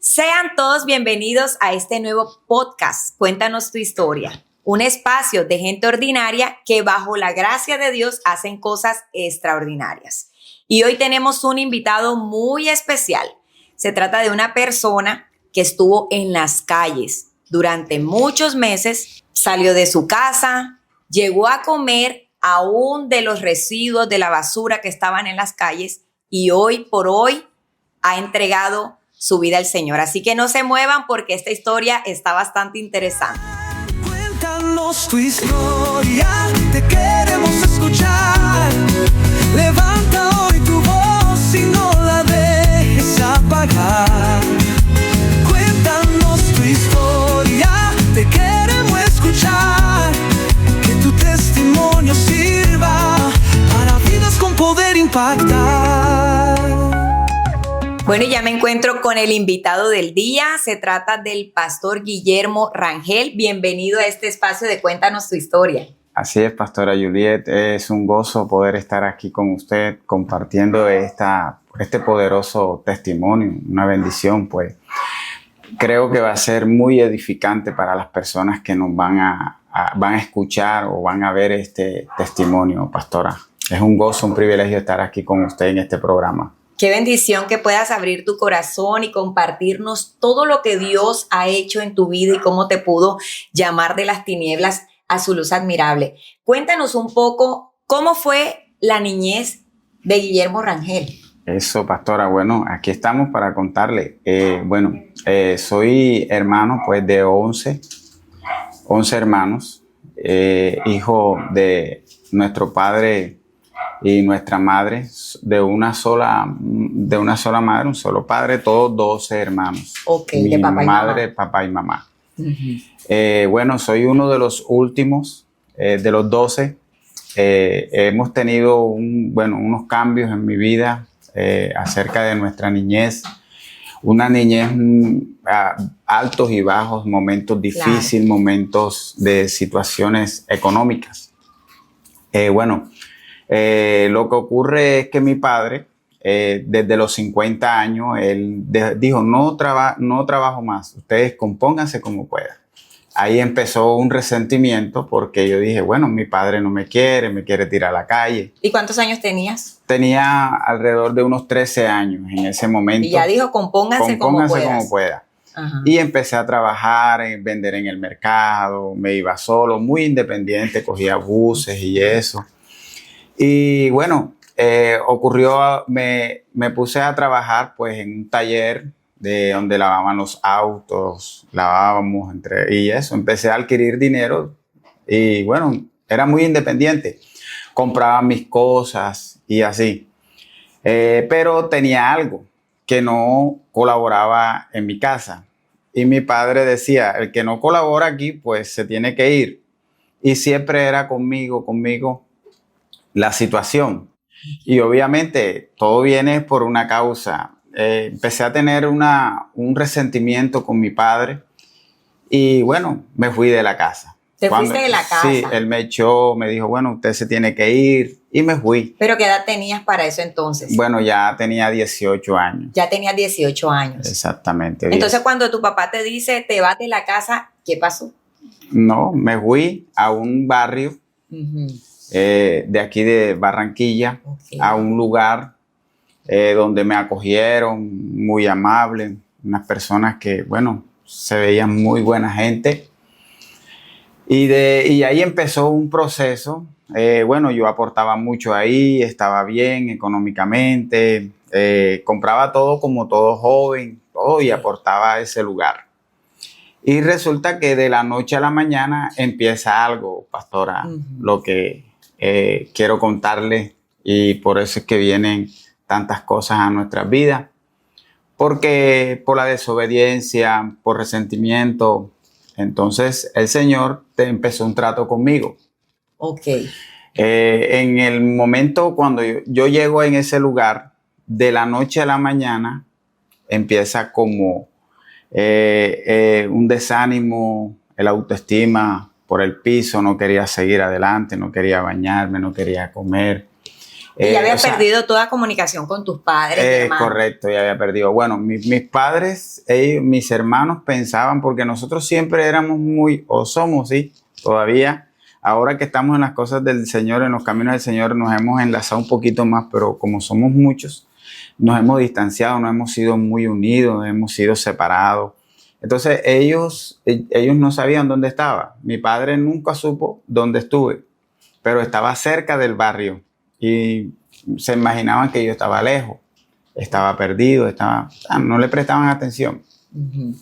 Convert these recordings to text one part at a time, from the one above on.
Sean todos bienvenidos a este nuevo podcast, Cuéntanos tu historia, un espacio de gente ordinaria que bajo la gracia de Dios hacen cosas extraordinarias. Y hoy tenemos un invitado muy especial. Se trata de una persona que estuvo en las calles durante muchos meses, salió de su casa, llegó a comer aún de los residuos de la basura que estaban en las calles y hoy por hoy ha entregado su vida al Señor. Así que no se muevan porque esta historia está bastante interesante. Cuéntanos tu historia, te queremos escuchar. Levanta hoy tu voz y no la dejes apagar. Cuéntanos tu historia, te queremos escuchar. Que tu testimonio sirva para vidas con poder impactar. Bueno, y ya me encuentro con el invitado del día. Se trata del pastor Guillermo Rangel. Bienvenido a este espacio de Cuéntanos tu historia. Así es, pastora Juliet. Es un gozo poder estar aquí con usted compartiendo este poderoso testimonio, una bendición, pues. Creo que va a ser muy edificante para las personas que nos van a escuchar o van a ver este testimonio, pastora. Es un gozo, un privilegio estar aquí con usted en este programa. Qué bendición que puedas abrir tu corazón y compartirnos todo lo que Dios ha hecho en tu vida y cómo te pudo llamar de las tinieblas a su luz admirable. Cuéntanos un poco cómo fue la niñez de Guillermo Rangel. Eso, pastora. Bueno, aquí estamos para contarle. Soy hermano pues de 11 hermanos, hijo de nuestro padre y nuestra madre, de una sola madre, un solo padre, todos 12 hermanos. Okay, mi de papá y madre, mamá. Papá y mamá. Uh-huh. Soy uno de los últimos, de los 12. Hemos tenido unos cambios en mi vida acerca de nuestra niñez. Una niñez altos y bajos, momentos difíciles, claro. Momentos de situaciones económicas. Lo que ocurre es que mi padre, desde los 50 años, él dijo, no trabajo más, ustedes compónganse como puedan. Ahí empezó un resentimiento porque yo dije, mi padre no me quiere tirar a la calle. ¿Y cuántos años tenías? Tenía alrededor de unos 13 años en ese momento. Y ya dijo, compónganse como pueda. Ajá. Y empecé a trabajar, vender en el mercado, me iba solo, muy independiente, cogía buses y eso. Y me puse a trabajar pues en un taller de donde lavaban los autos, y eso, empecé a adquirir dinero y era muy independiente, compraba mis cosas y así, pero tenía algo que no colaboraba en mi casa y mi padre decía, el que no colabora aquí pues se tiene que ir, y siempre era conmigo la situación. Y obviamente todo viene por una causa. Empecé a tener un resentimiento con mi padre y me fui de la casa. ¿Te fuiste de la casa? Sí, él me echó, me dijo, usted se tiene que ir, y me fui. ¿Pero qué edad tenías para eso entonces? Ya tenía 18 años. Ya tenías 18 años. Exactamente. Entonces cuando tu papá te dice, te vas de la casa, ¿qué pasó? No, me fui a un barrio de aquí de Barranquilla, okay, a un lugar donde me acogieron, muy amables, unas personas que, se veían muy buena gente. Y ahí empezó un proceso. Yo aportaba mucho ahí, estaba bien económicamente, compraba todo como todo joven, todo, y aportaba a ese lugar. Y resulta que de la noche a la mañana empieza algo, pastora, lo que quiero contarles, y por eso es que vienen tantas cosas a nuestras vidas, porque por la desobediencia, por resentimiento, entonces el Señor empezó un trato conmigo. Ok. En el momento cuando yo llego en ese lugar, de la noche a la mañana, empieza como un desánimo, el autoestima por el piso, no quería seguir adelante, no quería bañarme, no quería comer. Y ya había perdido toda comunicación con tus padres, hermanos. Correcto, ya había perdido. Bueno, mis padres, mis hermanos pensaban, porque nosotros siempre éramos o somos, sí, todavía. Ahora que estamos en las cosas del Señor, en los caminos del Señor, nos hemos enlazado un poquito más, pero como somos muchos, nos hemos distanciado, no hemos sido muy unidos, hemos sido separados. Entonces ellos no sabían dónde estaba. Mi padre nunca supo dónde estuve, pero estaba cerca del barrio y se imaginaban que yo estaba lejos, estaba perdido, no le prestaban atención. Uh-huh.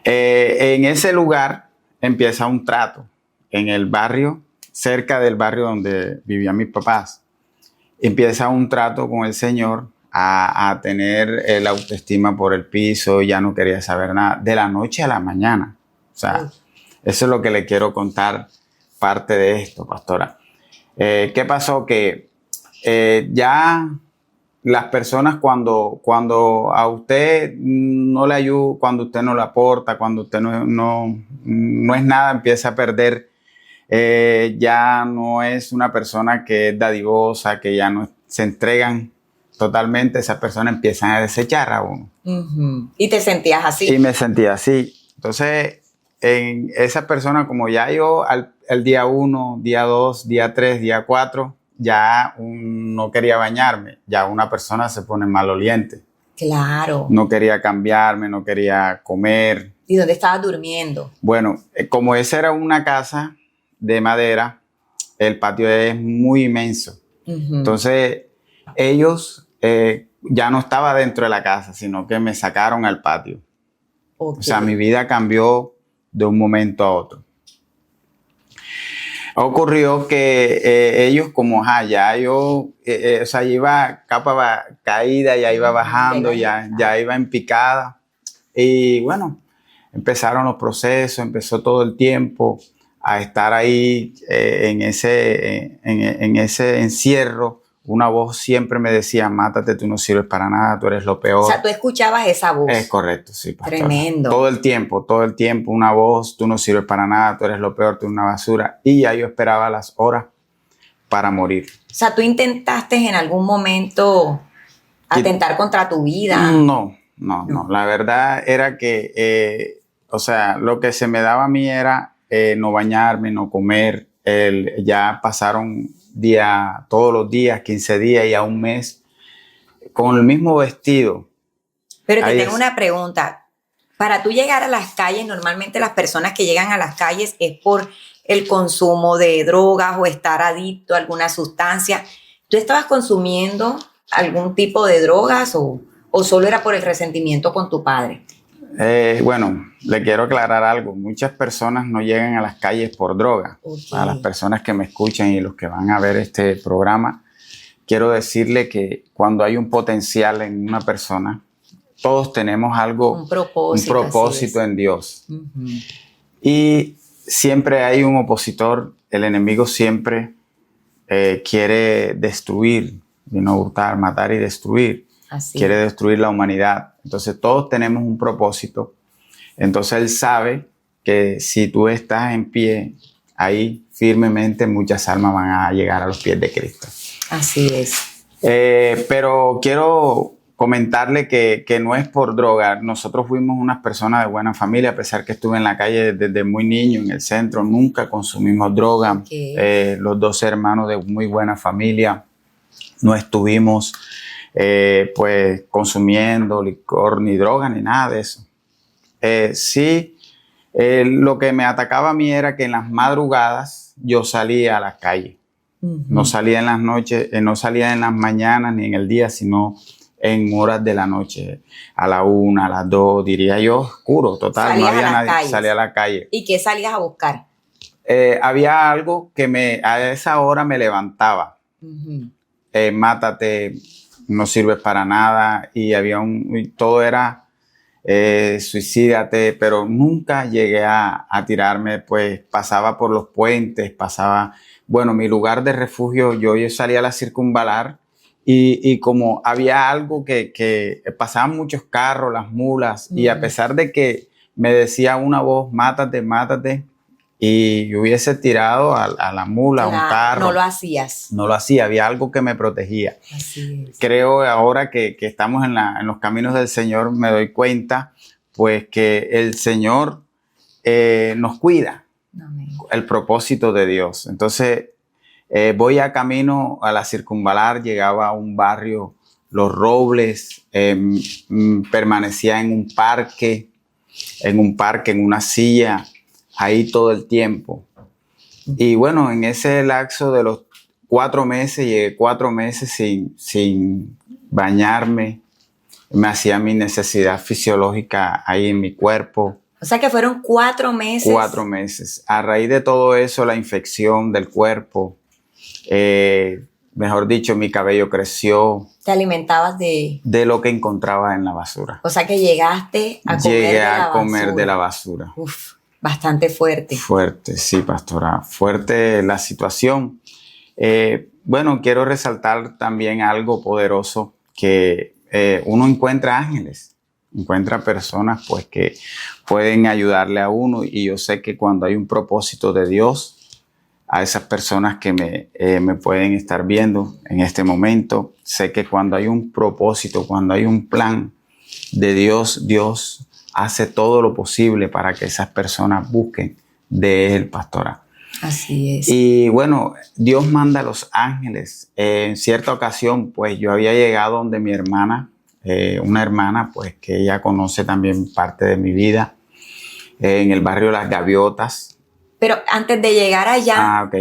En ese lugar empieza un trato. En el barrio, cerca del barrio donde vivían mis papás, empieza un trato con el Señor a tener la autoestima por el piso, ya no quería saber nada, de la noche a la mañana. O sea, eso es lo que le quiero contar, parte de esto, pastora. ¿Qué pasó? Que ya las personas cuando a usted no le ayuda, cuando usted no le aporta, cuando usted no es nada, empieza a perder. Ya no es una persona que es dadivosa, que ya no se entregan totalmente, esas personas empiezan a desechar a uno. Uh-huh. ¿Y te sentías así? Y me sentía así. Entonces, en esa persona, como ya yo el día 1, día 2, día 3, día 4, ya no quería bañarme, ya una persona se pone maloliente. Claro. No quería cambiarme, no quería comer. ¿Y dónde estabas durmiendo? Bueno, como esa era una casa de madera, el patio es muy inmenso. Uh-huh. Entonces, ellos ya no estaba dentro de la casa, sino que me sacaron al patio. Okay. O sea, mi vida cambió de un momento a otro. Ocurrió que ellos, como ya yo, o sea, iba capa caída, ya iba bajando, ya iba en picada. Y bueno, empezaron los procesos, empezó todo el tiempo a estar ahí en ese encierro. Una voz siempre me decía, mátate, tú no sirves para nada, tú eres lo peor. O sea, tú escuchabas esa voz. Es correcto, sí, pastor. Tremendo. Todo el tiempo, una voz, tú no sirves para nada, tú eres lo peor, tú eres una basura. Y ya yo esperaba las horas para morir. O sea, ¿tú intentaste en algún momento atentar contra tu vida? No. La verdad era que, o sea, lo que se me daba a mí era no bañarme, no comer. Ya pasaron todos los días, 15 días y a un mes con el mismo vestido. Pero te tengo una pregunta. Para tú llegar a las calles, normalmente las personas que llegan a las calles es por el consumo de drogas o estar adicto a alguna sustancia. ¿Tú estabas consumiendo algún tipo de drogas o solo era por el resentimiento con tu padre? Bueno, le quiero aclarar algo. Muchas personas no llegan a las calles por droga. Okay. A las personas que me escuchan y los que van a ver este programa, quiero decirle que cuando hay un potencial en una persona, todos tenemos un propósito en Dios. Uh-huh. Y siempre hay un opositor. El enemigo siempre quiere destruir, hurtar, matar y destruir. Así. Quiere destruir la humanidad. Entonces todos tenemos un propósito. Entonces él sabe que si tú estás en pie ahí firmemente, muchas almas van a llegar a los pies de Cristo. Así es. Pero quiero comentarle que no es por droga. Nosotros fuimos unas personas de buena familia, a pesar que estuve en la calle desde muy niño, en el centro, nunca consumimos droga. Okay. Los 2 hermanos de muy buena familia no estuvimos pues consumiendo licor, ni droga, ni nada de eso. Sí, lo que me atacaba a mí era que en las madrugadas yo salía a la calle. Uh-huh. No salía en las noches, no salía en las mañanas ni en el día, sino en horas de la noche, a la 1, a las 2, diría yo, oscuro, total, no había nadie, salía a la calle. ¿Y qué salías a buscar? Había algo que a esa hora me levantaba. Uh-huh. Mátate, no sirves para nada, y todo era suicídate, pero nunca llegué a tirarme, pues pasaba por los puentes, mi lugar de refugio, yo salía a la circunvalar y como había algo que pasaban muchos carros, las mulas, y a pesar de que me decía una voz, mátate, y yo hubiese tirado a la mula, a un carro. No lo hacías. No lo hacía, había algo que me protegía. Así es. Creo ahora que estamos en los caminos del Señor, me doy cuenta pues que el Señor nos cuida. Amén. El propósito de Dios. Entonces, voy a camino a la Circunvalar, llegaba a un barrio, Los Robles, permanecía en un parque, en una silla, ahí todo el tiempo. Y bueno, en ese lapso de los 4 meses, llegué 4 meses sin bañarme, me hacía mi necesidad fisiológica ahí en mi cuerpo. O sea que fueron 4 meses. 4 meses. A raíz de todo eso, la infección del cuerpo, mejor dicho, mi cabello creció. Te alimentabas de lo que encontraba en la basura. O sea que llegaste a comer Llegué de la a comer basura. de la basura. Uf, bastante fuerte. Fuerte, sí, pastora. Fuerte la situación. Bueno, quiero resaltar también algo poderoso, que uno encuentra ángeles, encuentra personas pues que pueden ayudarle a uno, y yo sé que cuando hay un propósito de Dios, a esas personas que me pueden estar viendo en este momento, sé que cuando hay un propósito, cuando hay un plan de Dios, Dios hace todo lo posible para que esas personas busquen de Él, pastora. Así es. Y bueno, Dios manda a los ángeles. En cierta ocasión, pues yo había llegado donde mi hermana, una hermana, pues que ella conoce también parte de mi vida, en el barrio Las Gaviotas. Pero antes de llegar allá, Ok.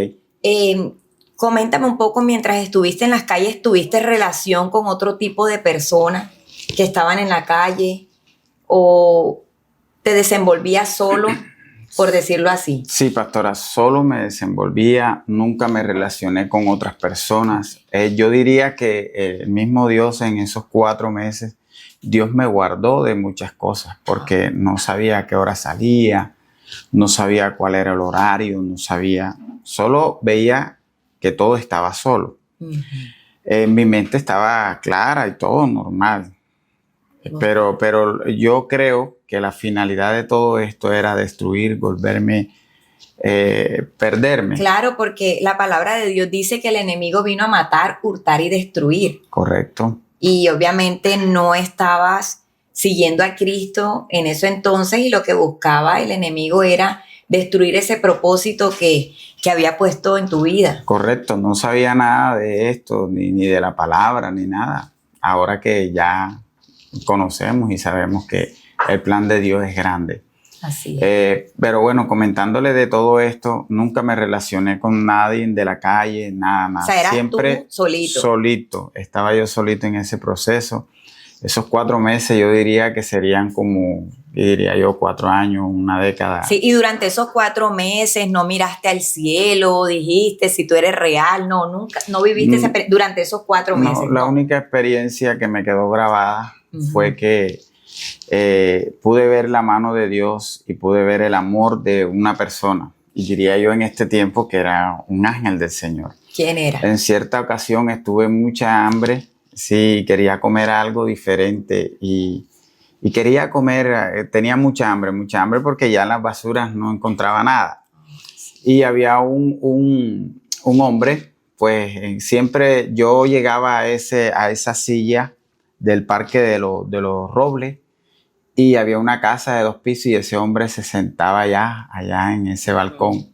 Coméntame un poco, mientras estuviste en las calles, ¿tuviste relación con otro tipo de personas que estaban en la calle? ¿O te desenvolvías solo, por decirlo así? Sí, pastora, solo me desenvolvía, nunca me relacioné con otras personas. Yo diría que el mismo Dios en esos 4 meses, Dios me guardó de muchas cosas, porque no sabía a qué hora salía, no sabía cuál era el horario, no sabía, solo veía que todo estaba solo. Mi mente estaba clara y todo normal. Pero yo creo que la finalidad de todo esto era destruir, volverme, perderme. Claro, porque la palabra de Dios dice que el enemigo vino a matar, hurtar y destruir. Correcto. Y obviamente no estabas siguiendo a Cristo en eso entonces, y lo que buscaba el enemigo era destruir ese propósito que había puesto en tu vida. Correcto, no sabía nada de esto, ni de la palabra, ni nada. Ahora que ya conocemos y sabemos que el plan de Dios es grande. Así es. Pero bueno, comentándole de todo esto, nunca me relacioné con nadie de la calle, nada. O sea, eras siempre tú solito. Solito, estaba yo solito en ese proceso. Esos 4 meses yo diría que serían como, diría yo, 4 años, una década. Sí, y durante esos 4 meses no miraste al cielo, dijiste si tú eres real, nunca, no viviste durante esos 4 meses. La única experiencia que me quedó grabada fue que pude ver la mano de Dios y pude ver el amor de una persona. Y diría yo en este tiempo que era un ángel del Señor. ¿Quién era? En cierta ocasión estuve en mucha hambre. Sí, quería comer algo diferente y quería comer, tenía mucha hambre porque ya en las basuras no encontraba nada. Y había un hombre, pues siempre yo llegaba a esa silla del parque de los Robles, y había una casa de 2 pisos y ese hombre se sentaba allá en ese balcón.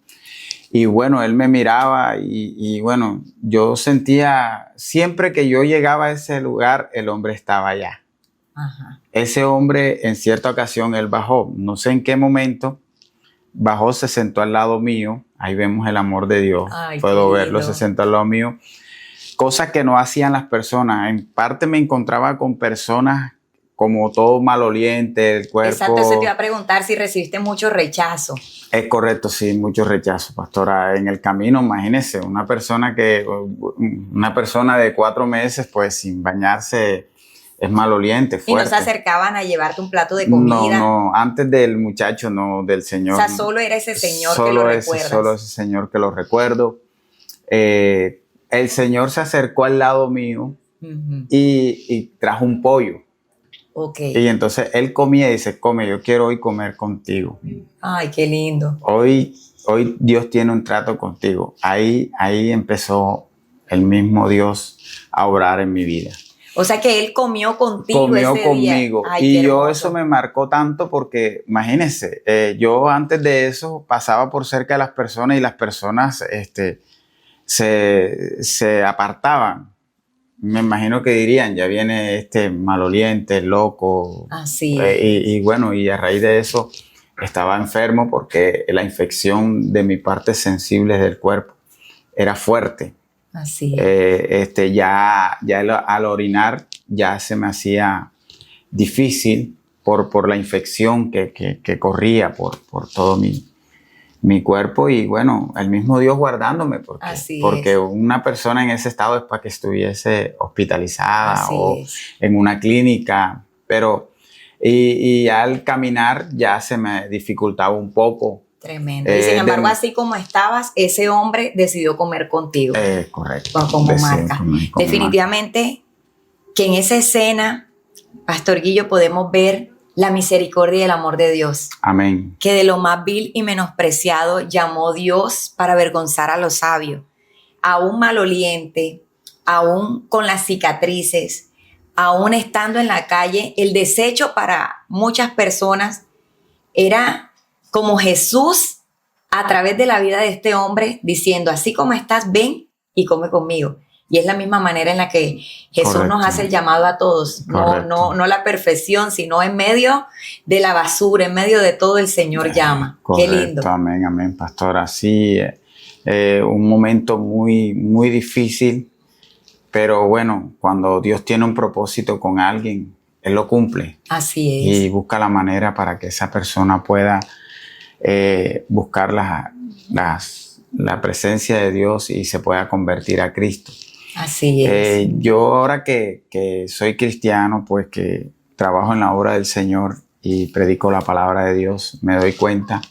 Y bueno, él me miraba y bueno, yo sentía, siempre que yo llegaba a ese lugar, el hombre estaba allá. Ajá. Ese hombre, en cierta ocasión, él bajó, no sé en qué momento, bajó, se sentó al lado mío. Ahí vemos el amor de Dios. Ay, puedo qué verlo, lindo. se sentó al lado mío. Cosas que no hacían las personas. En parte me encontraba con personas como todo maloliente, el cuerpo. Exacto, eso te iba a preguntar si recibiste mucho rechazo. Es correcto, sí, mucho rechazo, pastora. En el camino, imagínese, una persona de 4 meses, pues sin bañarse, es maloliente, fuerte. Y no se acercaban a llevarte un plato de comida. No, antes del muchacho, no, del Señor. O sea, solo era ese señor que lo recuerdas. Solo ese señor que lo recuerdo. El Señor se acercó al lado mío y trajo un pollo. Ok. Y entonces él comía y dice, come, yo quiero hoy comer contigo. Ay, qué lindo. Hoy Dios tiene un trato contigo. Ahí empezó el mismo Dios a obrar en mi vida. O sea que él comió contigo Comió ese conmigo. día. Ay, Y qué yo hermoso. eso me marcó tanto porque, imagínense, yo antes de eso pasaba por cerca de las personas y las personas se apartaban. Me imagino que dirían, ya viene este maloliente, loco. Así es. Y bueno, y a raíz de eso estaba enfermo porque la infección de mis partes sensibles del cuerpo era fuerte. Así es. Ya al orinar ya se me hacía difícil por la infección que corría por todo mi cuerpo y bueno, el mismo Dios guardándome porque una persona en ese estado es para que estuviese hospitalizada Así o es. en una clínica, pero y al caminar ya se me dificultaba un poco. Tremendo. Y sin embargo, así como estabas, ese hombre decidió comer contigo. Correcto. Como marca. Definitivamente que en esa escena, Pastor Guillo, podemos ver la misericordia y el amor de Dios. Amén. Que de lo más vil y menospreciado llamó Dios para avergonzar a los sabios. Aún maloliente, aún con las cicatrices, aún estando en la calle, el desecho para muchas personas era como Jesús a través de la vida de este hombre diciendo, así como estás, ven y come conmigo. Y es la misma manera en la que Jesús Correcto. nos hace el llamado a todos. No la perfección, sino en medio de la basura, en medio de todo el Señor llama. Correcto. Qué lindo. Amén, amén, pastora. Sí, un momento muy, muy difícil, pero bueno, cuando Dios tiene un propósito con alguien, Él lo cumple. Así es. Y busca la manera para que esa persona pueda buscar la presencia de Dios y se pueda convertir a Cristo. Así es. Yo ahora que soy cristiano, pues que trabajo en la obra del Señor y predico la palabra de Dios, me doy cuenta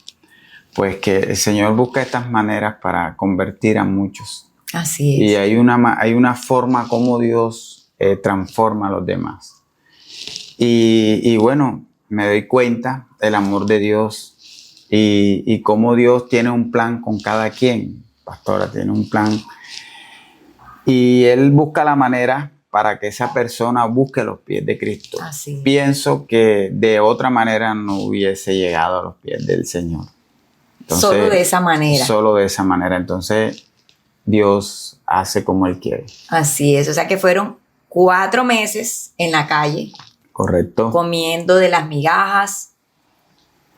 pues que el Señor busca estas maneras para convertir a muchos. Así es. Y hay una forma como Dios transforma a los demás. Y bueno, me doy cuenta del amor de Dios y cómo Dios tiene un plan con cada quien. Pastora, tiene un plan. Y Él busca la manera para que esa persona busque los pies de Cristo. Así. Pienso que de otra manera no hubiese llegado a los pies del Señor. Entonces, solo de esa manera. Solo de esa manera. Entonces, Dios hace como Él quiere. Así es. O sea que fueron 4 meses en la calle. Correcto. Comiendo de las migajas.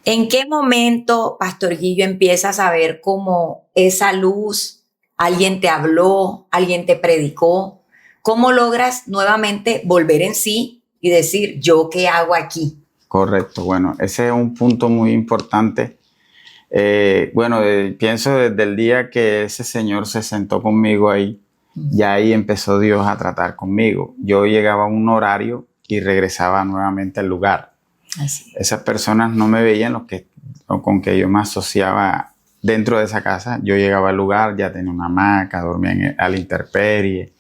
¿En qué momento, Pastor Guillo, empiezas a ver como esa luz? ¿Alguien te habló? ¿Alguien te predicó? ¿Cómo logras nuevamente volver en sí y decir, ¿yo qué hago aquí? Correcto. Bueno, ese es un punto muy importante. Pienso desde el día que ese señor se sentó conmigo ahí, ya ahí empezó Dios a tratar conmigo. Yo llegaba a un horario y regresaba nuevamente al lugar. Así. Esas personas no me veían con que yo me asociaba dentro de esa casa. Yo llegaba al lugar, ya tenía una hamaca, dormía a la intemperie.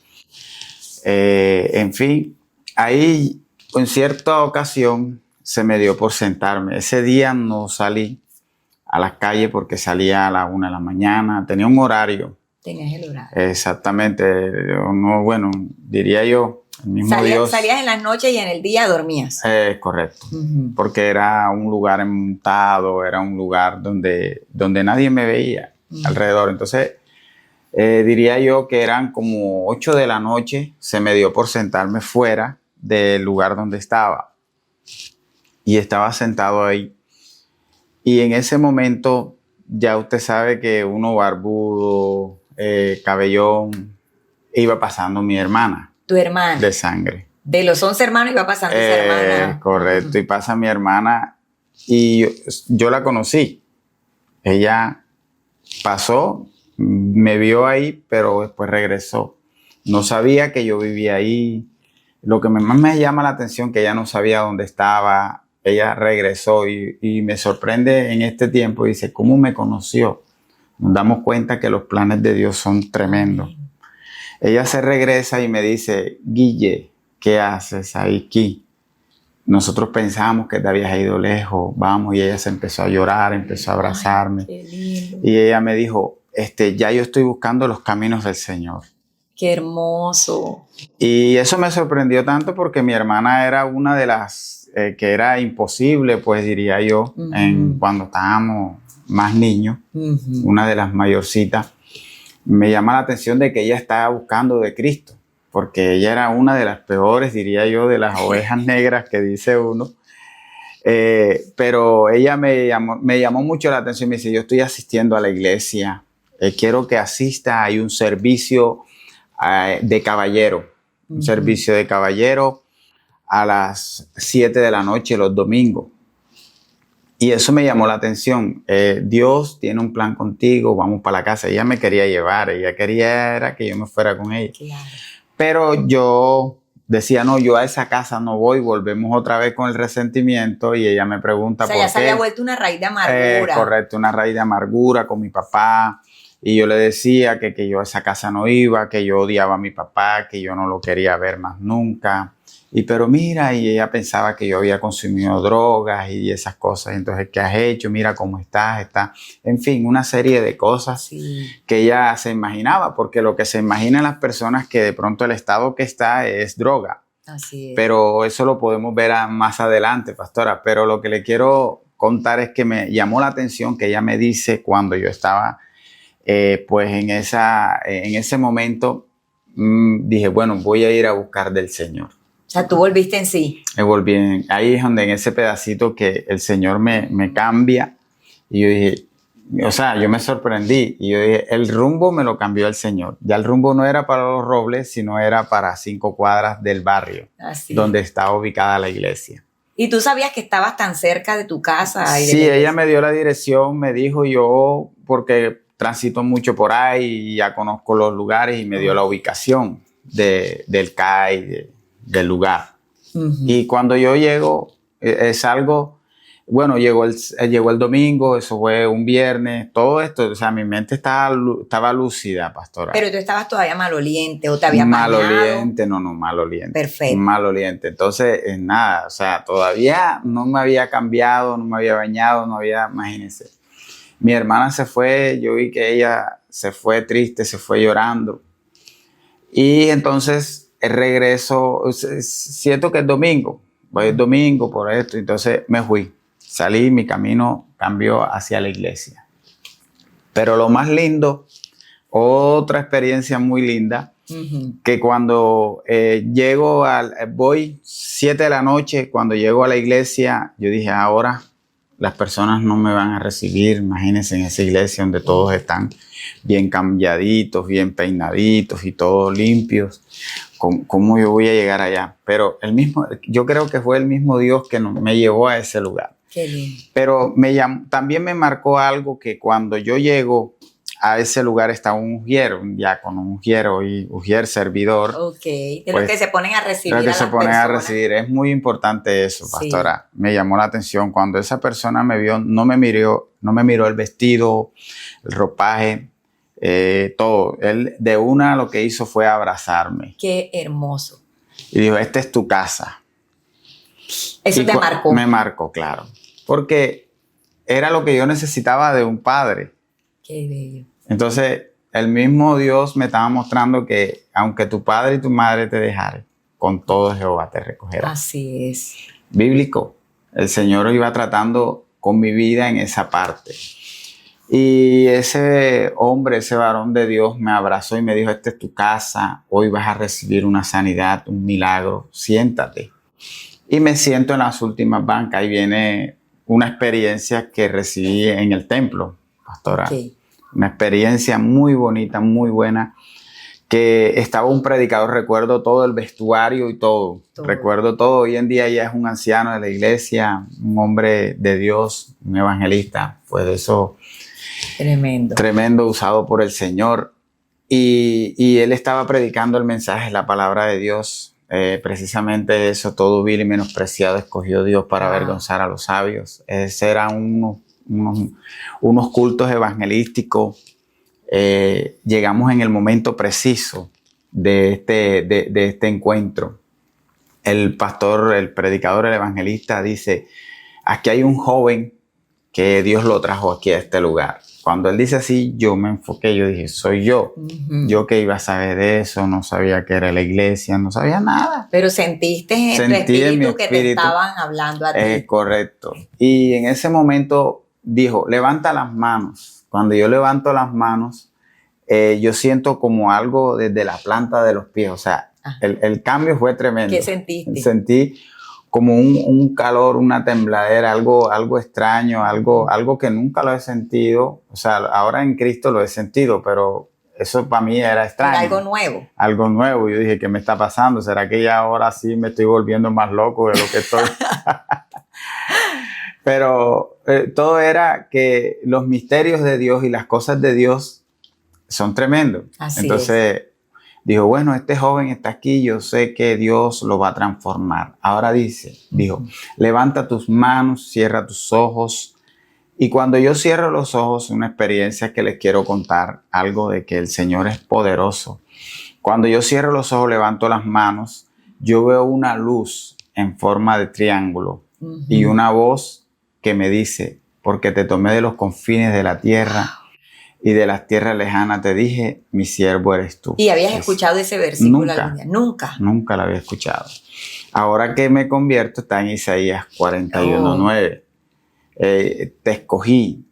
En fin, ahí en cierta ocasión se me dio por sentarme. Ese día no salí a las calles porque salía a la 1 de la mañana. Tenía un horario. Tenías el horario. Exactamente. Diría yo, el mismo Dios. Salías en las noches y en el día dormías. Correcto. Porque era un lugar montado, era un lugar donde nadie me veía alrededor. Entonces, diría yo que eran como 8 de la noche. Se me dio por sentarme fuera del lugar donde estaba. Y estaba sentado ahí. Y en ese momento, ya usted sabe que uno barbudo, cabellón, iba pasando mi hermana. Tu hermana. De sangre. De los 11 hermanos iba pasando esa hermana. Correcto, y pasa mi hermana y yo la conocí. Ella pasó, me vio ahí, pero después regresó. No sabía que yo vivía ahí. Lo que más me llama la atención que ella no sabía dónde estaba. Ella regresó y me sorprende en este tiempo. Dice, ¿cómo me conoció? Nos damos cuenta que los planes de Dios son tremendos. Ella se regresa y me dice, Guille, ¿qué haces aquí? nosotros pensábamos que te habías ido lejos, vamos, y ella se empezó a llorar, empezó a abrazarme. Ay, qué lindo. Y ella me dijo, ya yo estoy buscando los caminos del Señor. Qué hermoso. Y eso me sorprendió tanto porque mi hermana era una de las que era imposible, pues diría yo, cuando estábamos más niños, una de las mayorcitas. Me llama la atención de que ella estaba buscando de Cristo, porque ella era una de las peores, diría yo, de las ovejas negras que dice uno. Pero ella me llamó mucho la atención. Me dice, yo estoy asistiendo a la iglesia, quiero que asista, hay un servicio de caballero, un servicio de caballero a las 7 de la noche los domingos. Y eso me llamó la atención. Dios tiene un plan contigo, vamos para la casa. Ella me quería llevar, ella quería era que yo me fuera con ella. Claro. Pero yo decía, no, yo a esa casa no voy, volvemos otra vez con el resentimiento y ella me pregunta por qué. O sea, ya se había vuelto una raíz de amargura. Correcto, una raíz de amargura con mi papá. Y yo le decía que yo a esa casa no iba, que yo odiaba a mi papá, que yo no lo quería ver más nunca. Pero mira, y ella pensaba que yo había consumido drogas y esas cosas. Entonces, ¿qué has hecho? Mira cómo estás. En fin, una serie de cosas que ella se imaginaba, porque lo que se imaginan las personas que de pronto el estado que está es droga. Así es. Pero eso lo podemos ver más adelante, pastora. Pero lo que le quiero contar es que me llamó la atención que ella me dice cuando yo estaba, pues en ese momento, dije, bueno, voy a ir a buscar del Señor. O sea, tú volviste en sí. Me volví ahí es donde en ese pedacito que el Señor me cambia. Y yo dije, o sea, yo me sorprendí. Y yo dije, el rumbo me lo cambió el Señor. Ya el rumbo no era para Los Robles, sino era para 5 cuadras del barrio, donde estaba ubicada la iglesia. ¿Y tú sabías que estabas tan cerca de tu casa? Sí, ella me dio la dirección, me dijo yo, porque transito mucho por ahí y ya conozco los lugares, y me dio la ubicación del CAI, del lugar. Y cuando yo llego, llegó el domingo, eso fue un viernes, todo esto, o sea, mi mente estaba lúcida, pastora. Pero tú estabas todavía maloliente o te habías bañado. Maloliente, no, maloliente. Perfecto. Maloliente. Entonces, nada, o sea, todavía no me había cambiado, no me había bañado, imagínense. Mi hermana se fue, yo vi que ella se fue triste, se fue llorando. Y entonces, el regreso, siento que es domingo, voy el domingo por esto, entonces me fui, salí, mi camino cambió hacia la iglesia. Pero lo más lindo, otra experiencia muy linda, que cuando voy 7 de la noche, cuando llego a la iglesia, yo dije, ahora las personas no me van a recibir, imagínense en esa iglesia donde todos están bien cambiaditos, bien peinaditos y todos limpios. ¿Cómo yo voy a llegar allá? Pero yo creo que fue el mismo Dios que me llevó a ese lugar. Qué lindo. Pero también me marcó algo, que cuando yo llego a ese lugar está un ujier, un diácono, un ujier servidor. Ok, de los que se ponen a recibir a las personas. Es muy importante eso, pastora. Sí. Me llamó la atención. Cuando esa persona me vio, no me miró el vestido, el ropaje, todo. Él de una lo que hizo fue abrazarme. Qué hermoso. Y dijo, esta es tu casa. Eso te marcó. Me marcó, claro. Porque era lo que yo necesitaba de un padre. Qué bello. Entonces, el mismo Dios me estaba mostrando que aunque tu padre y tu madre te dejaren, con todo Jehová te recogerá. Así es. Bíblico. El Señor iba tratando con mi vida en esa parte. Y ese hombre, ese varón de Dios me abrazó y me dijo, esta es tu casa, hoy vas a recibir una sanidad, un milagro, siéntate. Y me siento en las últimas bancas y viene una experiencia que recibí en el templo pastoral. Okay. Una experiencia muy bonita, muy buena, que estaba un predicador, recuerdo todo el vestuario y todo. Recuerdo todo. Hoy en día ya es un anciano de la iglesia, un hombre de Dios, un evangelista, pues de eso. Tremendo, usado por el Señor. Y él estaba predicando el mensaje, la palabra de Dios. Precisamente eso, todo vil y menospreciado escogió Dios para avergonzar a los sabios. Esos eran unos cultos evangelísticos. Llegamos en el momento preciso de este encuentro. el pastor, el predicador, el evangelista dice, aquí hay un joven que Dios lo trajo aquí a este lugar. Cuando él dice así, yo me enfoqué, yo dije, soy yo. Yo que iba a saber de eso, no sabía qué era la iglesia, no sabía nada. Pero sentiste en tu espíritu que te estaban hablando a ti. Correcto. Y en ese momento dijo, levanta las manos. Cuando yo levanto las manos, yo siento como algo desde la planta de los pies. O sea, el cambio fue tremendo. ¿Qué sentiste? Sentí como un calor, una tembladera, algo extraño, algo que nunca lo he sentido. O sea, ahora en Cristo lo he sentido, pero eso para mí era extraño. Era algo nuevo. Algo nuevo. Yo dije, ¿qué me está pasando? ¿Será que ya ahora sí me estoy volviendo más loco de lo que estoy? Pero todo era que los misterios de Dios y las cosas de Dios son tremendos. Así Entonces, es. Dijo, bueno, este joven está aquí, yo sé que Dios lo va a transformar. Ahora dijo, levanta tus manos, cierra tus ojos. Y cuando yo cierro los ojos, una experiencia que les quiero contar, algo de que el Señor es poderoso. Cuando yo cierro los ojos, levanto las manos, yo veo una luz en forma de triángulo y una voz que me dice, porque te tomé de los confines de la tierra y de las tierras lejanas te dije, mi siervo eres tú. ¿Y habías escuchado ese versículo nunca, algún día? Nunca. Nunca lo había escuchado. Ahora que me convierto, está en Isaías 41:9. Te escogí,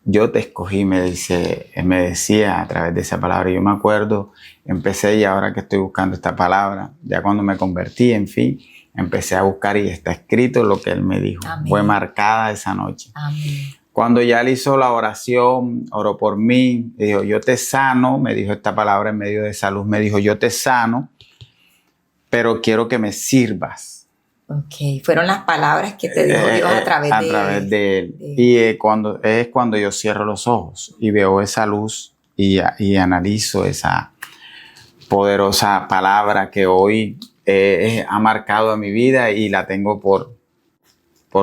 yo te escogí, me decía a través de esa palabra. Yo me acuerdo, empecé y ahora que estoy buscando esta palabra, ya cuando me convertí, en fin, empecé a buscar y está escrito lo que él me dijo. Amén. Fue marcada esa noche. Amén. Cuando ya él hizo la oración, oró por mí, dijo, yo te sano, me dijo esta palabra en medio de esa luz, me dijo, yo te sano, pero quiero que me sirvas. Ok, fueron las palabras que te dijo Dios a través de él. Y cuando yo cierro los ojos y veo esa luz y analizo esa poderosa palabra que hoy ha marcado a mi vida y la tengo por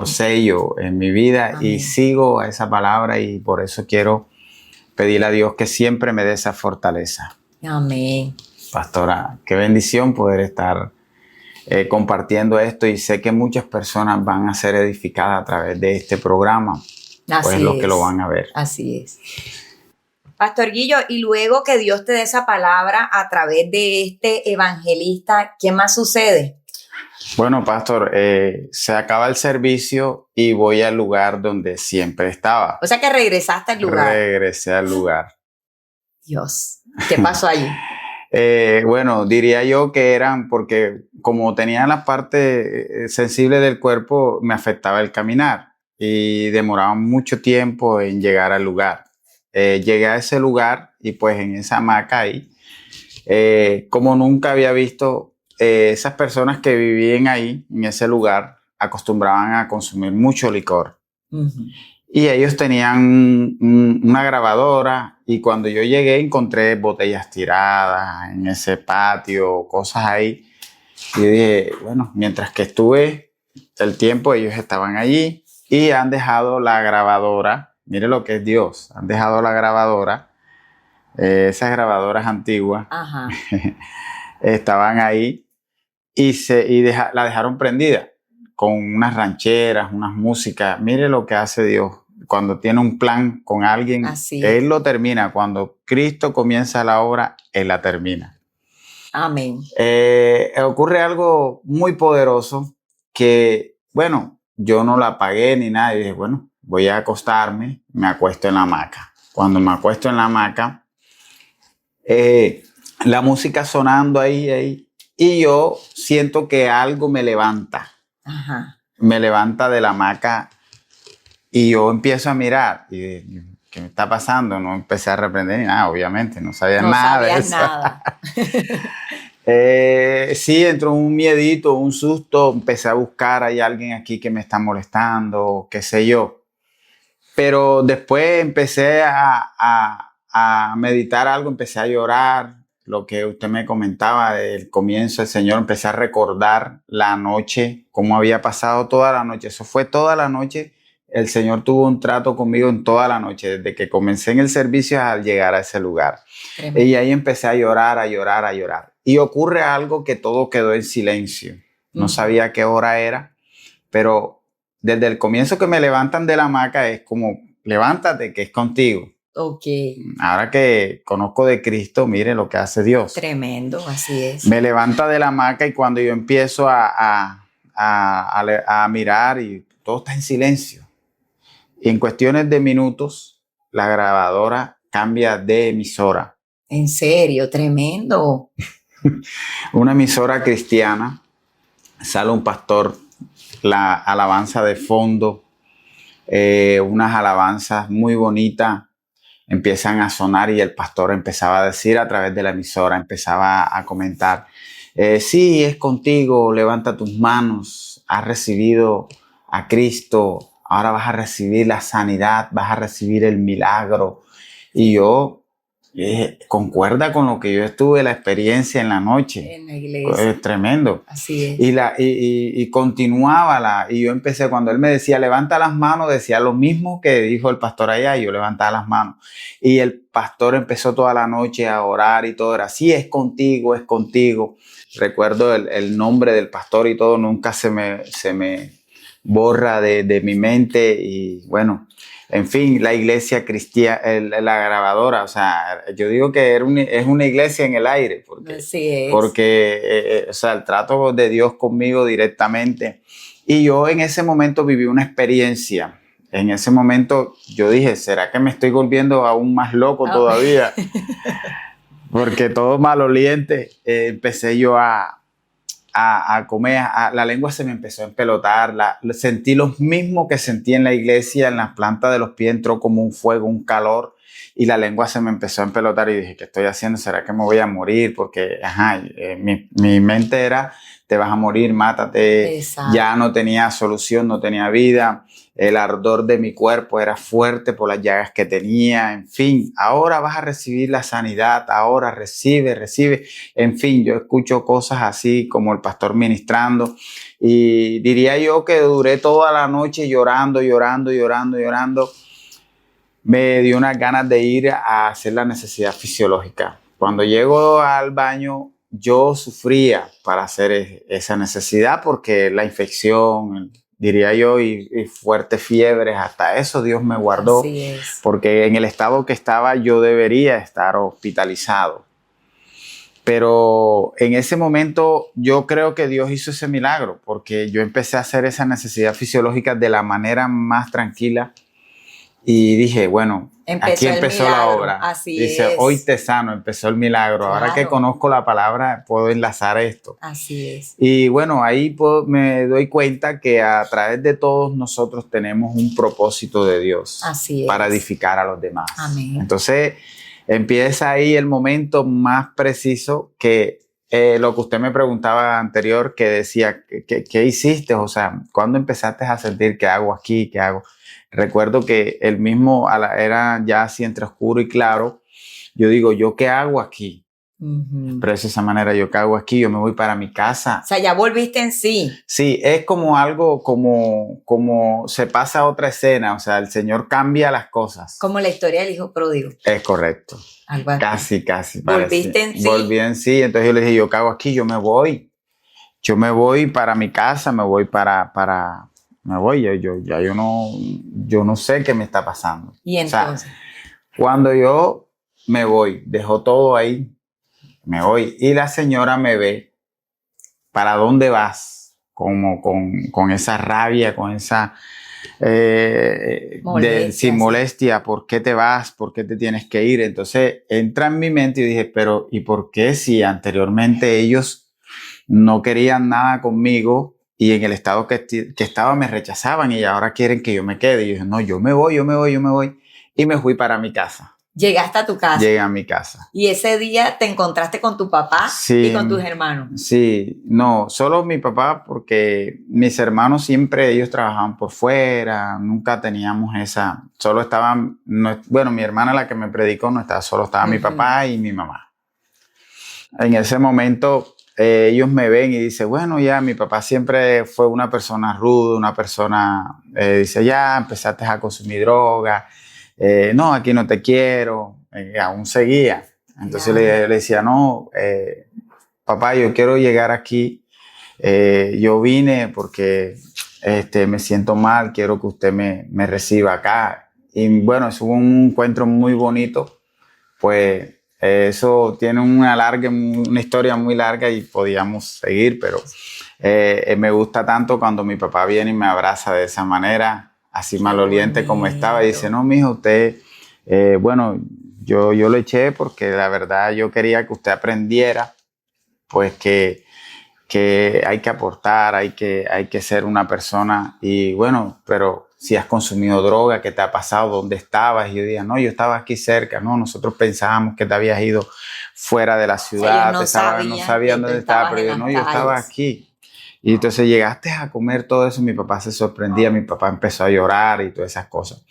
sello en mi vida. Amén. Y sigo a esa palabra y por eso quiero pedirle a Dios que siempre me dé esa fortaleza. Amén. Pastora, qué bendición poder estar compartiendo esto y sé que muchas personas van a ser edificadas a través de este programa. Pues los que lo van a ver. Así es. Pastor Guillo, y luego que Dios te dé esa palabra a través de este evangelista, ¿qué más sucede? Bueno, pastor, se acaba el servicio y voy al lugar donde siempre estaba. O sea que regresaste al lugar. Regresé al lugar. Dios, ¿qué pasó allí? Bueno, diría yo que eran porque como tenía la parte sensible del cuerpo, me afectaba el caminar y demoraba mucho tiempo en llegar al lugar. Llegué a ese lugar y pues en esa hamaca ahí, como nunca había visto, esas personas que vivían ahí, en ese lugar, acostumbraban a consumir mucho licor. Y ellos tenían una grabadora y cuando yo llegué encontré botellas tiradas en ese patio, cosas ahí. Y dije, bueno, mientras que estuve el tiempo, ellos estaban allí y han dejado la grabadora. Mire lo que es Dios. Han dejado la grabadora, esas grabadoras antiguas. Ajá. Estaban ahí y la dejaron prendida con unas rancheras, unas músicas. Mire lo que hace Dios. Cuando tiene un plan con alguien, Él lo termina. Cuando Cristo comienza la obra, Él la termina. Amén. Ocurre algo muy poderoso que, bueno, yo no la apagué ni nada. Y dije, bueno, voy a acostarme, me acuesto en la hamaca. Cuando me acuesto en la hamaca, la música sonando ahí, y yo siento que algo me levanta. Ajá. Me levanta de la hamaca y yo empiezo a mirar. Y ¿qué me está pasando? No empecé a reprender ni nada, obviamente. No sabía nada de eso. Nada. Sí, entró un miedito, un susto. Empecé a buscar, hay alguien aquí que me está molestando, qué sé yo. Pero después empecé a meditar algo, empecé a llorar. Lo que usted me comentaba del comienzo del Señor, empecé a recordar la noche, cómo había pasado toda la noche. Eso fue toda la noche. El Señor tuvo un trato conmigo en toda la noche, desde que comencé en el servicio al llegar a ese lugar. Tremendo. Y ahí empecé a llorar. Y ocurre algo que todo quedó en silencio. no sabía qué hora era, pero desde el comienzo que me levantan de la hamaca es como, levántate que es contigo. Ok. Ahora que conozco de Cristo, mire lo que hace Dios. Tremendo, así es. Me levanta de la hamaca y cuando yo empiezo a mirar y todo está en silencio. Y en cuestiones de minutos, la grabadora cambia de emisora. En serio, tremendo. Una emisora cristiana, sale un pastor, la alabanza de fondo, unas alabanzas muy bonitas empiezan a sonar y el pastor empezaba a decir a través de la emisora, empezaba a comentar, sí, es contigo, levanta tus manos, has recibido a Cristo, ahora vas a recibir la sanidad, vas a recibir el milagro. Y yo, concuerda con lo que yo estuve, la experiencia en la noche. En la iglesia. Es tremendo. Así es. Y continuaba y yo empecé, cuando él me decía, levanta las manos, decía lo mismo que dijo el pastor allá, y yo levantaba las manos. Y el pastor empezó toda la noche a orar y todo era, sí, es contigo, es contigo. Recuerdo el nombre del pastor y todo, nunca se me borra de mi mente. Y bueno, en fin, la iglesia cristiana, la grabadora, o sea, yo digo que es una iglesia en el aire, porque, así es. Porque o sea, el trato de Dios conmigo directamente. Y yo en ese momento viví una experiencia. En ese momento yo dije, ¿será que me estoy volviendo aún más loco todavía? Porque todo maloliente, empecé yo a comer, la lengua se me empezó a empelotar, sentí lo mismo que sentí en la iglesia, en las plantas de los pies entró como un fuego, un calor, y la lengua se me empezó a empelotar y dije, ¿qué estoy haciendo? ¿Será que me voy a morir? Porque mi mente era, te vas a morir, mátate. Exacto. Ya no tenía solución, no tenía vida, el ardor de mi cuerpo era fuerte por las llagas que tenía, en fin, ahora vas a recibir la sanidad, ahora recibe, en fin, yo escucho cosas así como el pastor ministrando y diría yo que duré toda la noche llorando, me dio unas ganas de ir a hacer la necesidad fisiológica. Cuando llego al baño, yo sufría para hacer esa necesidad porque la infección, diría yo, y fuertes fiebres, hasta eso Dios me guardó. Así es. Porque en el estado que estaba yo debería estar hospitalizado. Pero en ese momento yo creo que Dios hizo ese milagro porque yo empecé a hacer esa necesidad fisiológica de la manera más tranquila y dije, bueno, aquí empezó la obra. Así dice, es. Hoy te sano, empezó el milagro. Claro. Ahora que conozco la palabra, puedo enlazar esto. Así es. Y bueno, ahí me doy cuenta que a través de todos nosotros tenemos un propósito de Dios. Así es. Para edificar a los demás. Amén. Entonces, empieza ahí el momento más preciso que lo que usted me preguntaba anterior, que decía, ¿qué hiciste? O sea, ¿cuándo empezaste a sentir qué hago aquí? ¿Qué hago? Recuerdo que el mismo era ya así entre oscuro y claro. Yo digo, ¿yo qué hago aquí? Pero de esa manera, ¿yo qué hago aquí? Yo me voy para mi casa. O sea, ya volviste en sí. Sí, es como algo, como se pasa a otra escena. O sea, el Señor cambia las cosas. Como la historia del hijo pródigo. Es correcto. Algo así. Casi. Volviste en sí. Volví en sí. Entonces yo le dije, ¿yo qué hago aquí? Yo me voy. Yo me voy para mi casa, me voy me voy, yo no sé qué me está pasando. Y entonces, o sea, cuando yo me voy, dejo todo ahí, me voy y la señora me ve, ¿para dónde vas? Como con esa rabia, con esa sin molestia, ¿por qué te vas? ¿Por qué te tienes que ir? Entonces entra en mi mente y dije, pero ¿y por qué si anteriormente ellos no querían nada conmigo? Y en el estado que estaba me rechazaban y ahora quieren que yo me quede. Y yo dije, no, yo me voy. Y me fui para mi casa. ¿Llegaste a tu casa? Llegué a mi casa. ¿Y ese día te encontraste con tu papá y con tus hermanos? Sí, no, solo mi papá porque mis hermanos siempre, ellos trabajaban por fuera, nunca teníamos esa, solo estaban, bueno, mi hermana la que me predicó no estaba, solo estaba mi papá y mi mamá. En ese momento ellos me ven y dicen, bueno, ya mi papá siempre fue una persona ruda, una persona, dice, ya empezaste a consumir droga, no, aquí no te quiero, aún seguía. Entonces le decía, no, papá, yo quiero llegar aquí yo vine porque me siento mal, quiero que usted me reciba acá. Y bueno, es un encuentro muy bonito, pues eso tiene una historia muy larga y podíamos seguir, pero me gusta tanto cuando mi papá viene y me abraza de esa manera, así maloliente como estaba, y dice, no, mijo, usted, bueno, yo lo eché porque la verdad yo quería que usted aprendiera, pues que hay que aportar, hay que ser una persona, y bueno, pero si has consumido droga, ¿qué te ha pasado? ¿Dónde estabas? Y yo decía, no, yo estaba aquí cerca, no, nosotros pensábamos que te habías ido fuera de la ciudad, no sabían dónde estaba, pero yo no, yo estaba aquí. Y entonces llegaste a comer todo eso, mi papá se sorprendía, mi papá empezó a llorar y todas esas cosas.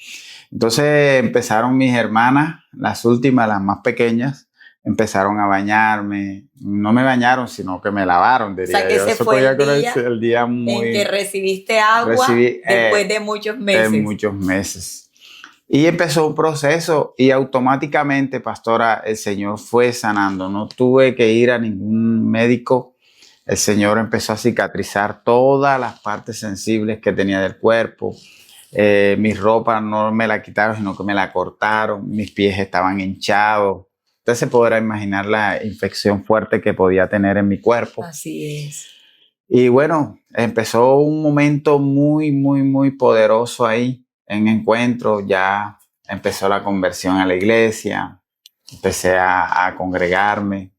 Entonces empezaron mis hermanas, las últimas, las más pequeñas, empezaron a bañarme. No me bañaron, sino que me lavaron, diría. O sea, que yo. ese Eso fue el día muy, en que recibiste agua después de muchos meses. De muchos meses. Y empezó un proceso y automáticamente, pastora, el Señor fue sanando. No tuve que ir a ningún médico. El Señor empezó a cicatrizar todas las partes sensibles que tenía del cuerpo. Mi ropa no me la quitaron, sino que me la cortaron. Mis pies estaban hinchados. Usted se podrá imaginar la infección fuerte que podía tener en mi cuerpo. Así es. Y bueno, empezó un momento muy, muy, muy poderoso ahí en encuentro. Ya empezó la conversión a la iglesia. Empecé a congregarme.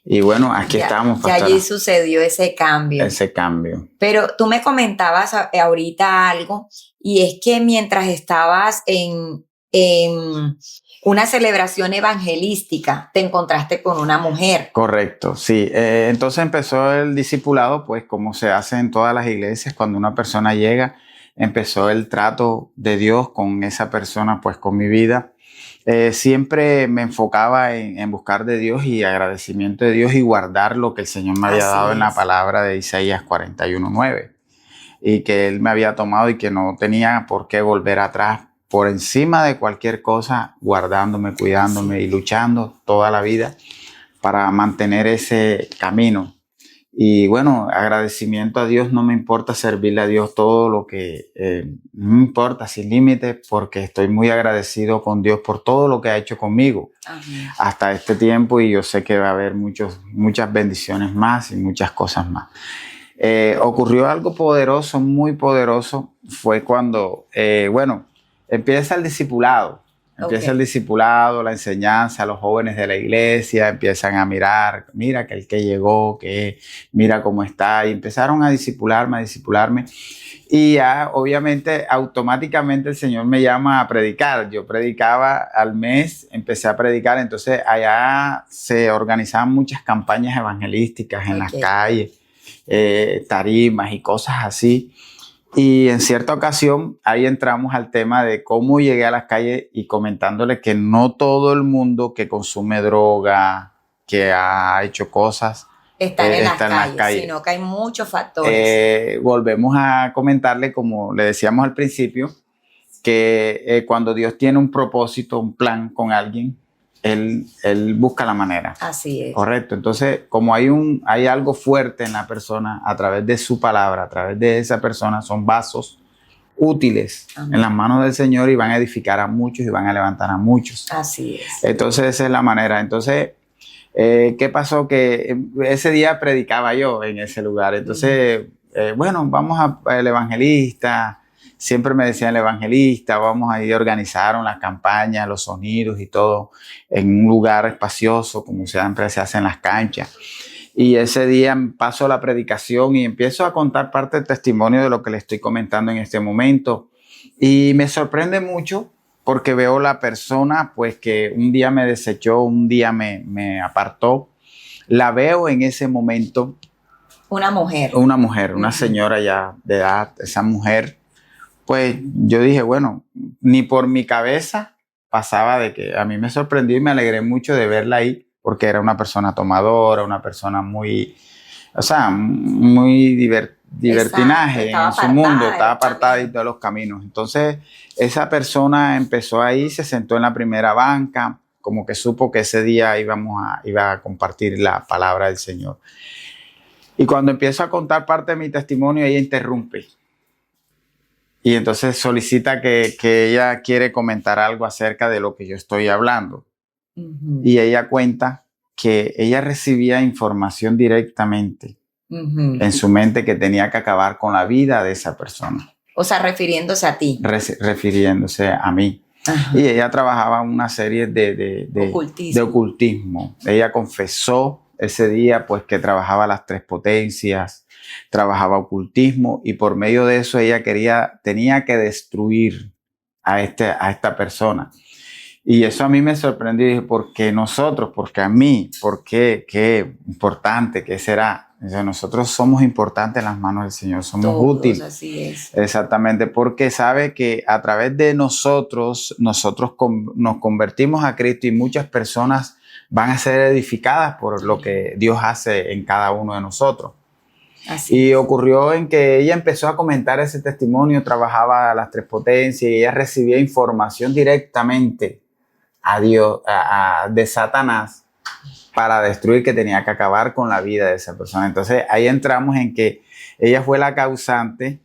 Y bueno, aquí estamos, pastora. Que allí sucedió ese cambio. Ese cambio. Pero tú me comentabas ahorita algo, y es que mientras estabas en una celebración evangelística, te encontraste con una mujer. Correcto, sí. Entonces empezó el discipulado, pues como se hace en todas las iglesias, cuando una persona llega, empezó el trato de Dios con esa persona, pues con mi vida. Siempre me enfocaba en buscar de Dios y agradecimiento de Dios y guardar lo que el Señor me había dado en la palabra de Isaías 41:9, y que Él me había tomado y que no tenía por qué volver atrás, por encima de cualquier cosa, guardándome, cuidándome y luchando toda la vida para mantener ese camino. Y bueno, agradecimiento a Dios, no me importa servirle a Dios todo lo que no me importa, sin límites, porque estoy muy agradecido con Dios por todo lo que ha hecho conmigo. Amén. Hasta este tiempo, y yo sé que va a haber muchas bendiciones más y muchas cosas más. Ocurrió algo poderoso, muy poderoso, fue cuando, empieza el discipulado. Empieza el discipulado, la enseñanza, los jóvenes de la iglesia empiezan a mirar, mira que el que llegó, que mira cómo está, y empezaron a discipularme, y ya obviamente automáticamente el Señor me llama a predicar. Yo predicaba al mes, empecé a predicar, entonces allá se organizaban muchas campañas evangelísticas en las calles, tarimas y cosas así. Y en cierta ocasión ahí entramos al tema de cómo llegué a las calles y comentándole que no todo el mundo que consume droga, que ha hecho cosas, está en las calles, sino que hay muchos factores. Volvemos a comentarle, como le decíamos al principio, que cuando Dios tiene un propósito, un plan con alguien, Él busca la manera. Así es. Correcto. Entonces, como hay algo fuerte en la persona, a través de su palabra, a través de esa persona, son vasos útiles en las manos del Señor, y van a edificar a muchos y van a levantar a muchos. Así es. Entonces, esa es la manera. Entonces, ¿qué pasó? Que ese día predicaba yo en ese lugar. Entonces, vamos al evangelista. Siempre me decían el evangelista, vamos a ir, organizaron las campañas, los sonidos y todo en un lugar espacioso, como siempre se hace en las canchas. Y ese día paso la predicación y empiezo a contar parte del testimonio de lo que le estoy comentando en este momento. Y me sorprende mucho porque veo la persona, pues, que un día me desechó, un día me apartó. La veo en ese momento. Una mujer. Una señora ya de edad, esa mujer. Pues yo dije, bueno, ni por mi cabeza pasaba de que a mí me sorprendió y me alegré mucho de verla ahí, porque era una persona tomadora, una persona muy divertinaje en su mundo, estaba apartada de todos los caminos. Entonces esa persona empezó ahí, se sentó en la primera banca, como que supo que ese día iba a compartir la palabra del Señor. Y cuando empiezo a contar parte de mi testimonio, ella interrumpe. Y entonces solicita que ella quiere comentar algo acerca de lo que yo estoy hablando. Y ella cuenta que ella recibía información directamente en su mente que tenía que acabar con la vida de esa persona. O sea, refiriéndose a ti. Refiriéndose a mí. Ajá. Y ella trabajaba una serie de ocultismo. Ella confesó ese día pues que trabajaba las tres potencias, trabajaba ocultismo, y por medio de eso ella tenía que destruir a esta persona. Y eso a mí me sorprendió. Y dije, ¿por qué nosotros? ¿Por qué a mí? ¿Por qué? ¿Qué importante? ¿Qué será? O sea, nosotros somos importantes en las manos del Señor, somos útiles. Así es. Exactamente, porque sabe que a través de nosotros nos convertimos a Cristo, y muchas personas van a ser edificadas por lo que Dios hace en cada uno de nosotros. Y ocurrió en que ella empezó a comentar ese testimonio, trabajaba las tres potencias y ella recibía información directamente a Dios, de Satanás, para destruir, que tenía que acabar con la vida de esa persona. Entonces ahí entramos en que ella fue la causante,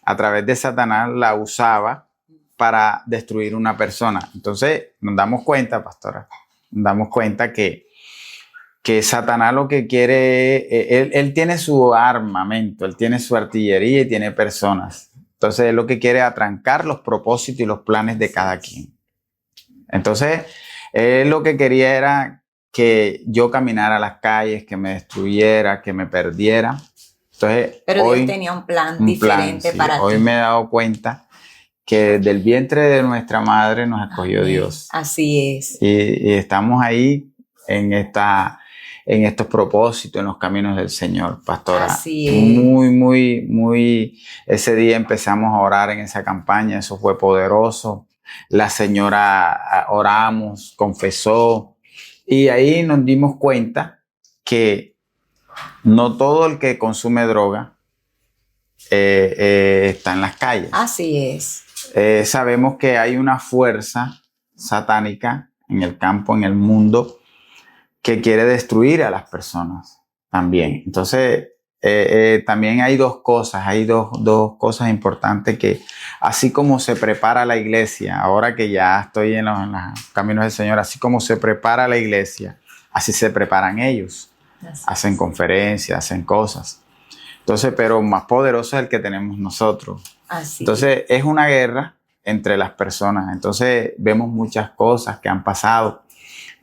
a través de Satanás la usaba para destruir una persona. Entonces nos damos cuenta, pastora, nos damos cuenta que Satanás lo que quiere, él tiene su armamento, él tiene su artillería y tiene personas. Entonces él lo que quiere es atrancar los propósitos y los planes de cada quien. Entonces él lo que quería era que yo caminara a las calles, que me destruyera, que me perdiera. Entonces, pero hoy, Dios tenía un plan diferente para ti. Hoy me he dado cuenta que desde el vientre de nuestra madre nos escogió Dios. Así es. Y estamos ahí en estos propósitos, en los caminos del Señor, pastora. Así es. Muy, ese día empezamos a orar en esa campaña, eso fue poderoso. La señora oramos, confesó, y ahí nos dimos cuenta que no todo el que consume droga está en las calles. Así es. Sabemos que hay una fuerza satánica en el campo, en el mundo, que quiere destruir a las personas también. Entonces, también hay dos cosas importantes, que así como se prepara la iglesia, ahora que ya estoy en los caminos del Señor, así como se prepara la iglesia, así se preparan ellos. Hacen conferencias, hacen cosas. Entonces, pero más poderoso es el que tenemos nosotros. Entonces, es una guerra entre las personas. Entonces, vemos muchas cosas que han pasado,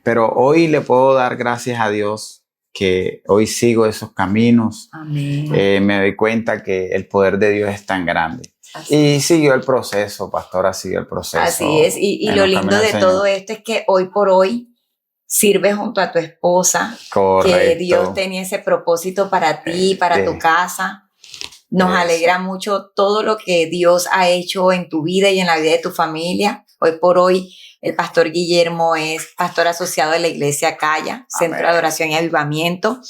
pero hoy le puedo dar gracias a Dios que hoy sigo esos caminos. Amén. Me doy cuenta que el poder de Dios es tan grande. Y siguió el proceso, pastora, siguió el proceso. Así es, y lo lindo de todo esto es que hoy por hoy sirves junto a tu esposa. Correcto. Que Dios tenía ese propósito para ti, para tu casa. Nos alegra mucho todo lo que Dios ha hecho en tu vida y en la vida de tu familia. Hoy por hoy, el pastor Guillermo es pastor asociado de la iglesia Calla, Centro de Adoración y Avivamiento.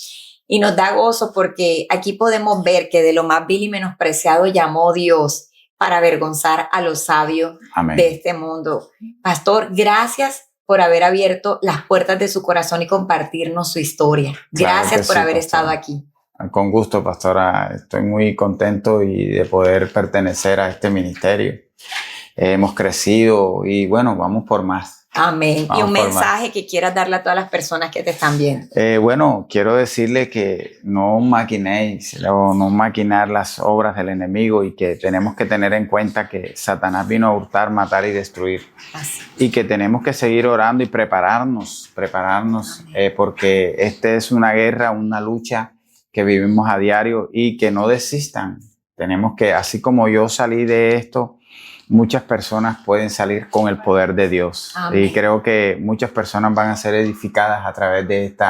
Y nos da gozo porque aquí podemos ver que de lo más vil y menospreciado llamó Dios para avergonzar a los sabios de este mundo. Pastor, gracias por haber abierto las puertas de su corazón y compartirnos su historia. Gracias por haber estado aquí. Con gusto, pastora. Estoy muy contento y de poder pertenecer a este ministerio. Hemos crecido y bueno, vamos por más. Amén. Y un mensaje que quieras darle a todas las personas que te están viendo. Bueno, quiero decirle que no maquinéis o no maquinar las obras del enemigo, y que tenemos que tener en cuenta que Satanás vino a hurtar, matar y destruir. Así. Y que tenemos que seguir orando y prepararnos, porque esta es una guerra, una lucha que vivimos a diario, y que no desistan. Tenemos que, así como yo salí de esto, muchas personas pueden salir con el poder de Dios. Amén. Y creo que muchas personas van a ser edificadas a través de este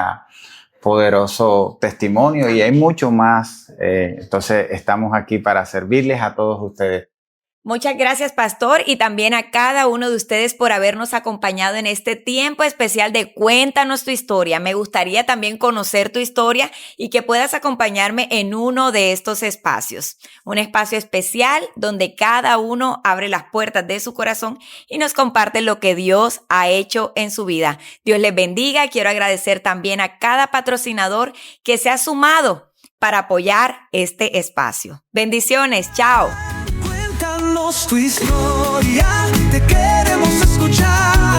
poderoso testimonio. Amén. Y hay mucho más. Entonces estamos aquí para servirles a todos ustedes. Muchas gracias, pastor, y también a cada uno de ustedes por habernos acompañado en este tiempo especial de Cuéntanos tu historia. Me gustaría también conocer tu historia y que puedas acompañarme en uno de estos espacios. Un espacio especial donde cada uno abre las puertas de su corazón y nos comparte lo que Dios ha hecho en su vida. Dios les bendiga. Quiero agradecer también a cada patrocinador que se ha sumado para apoyar este espacio. Bendiciones, chao. Cuéntanos tu historia, te queremos escuchar.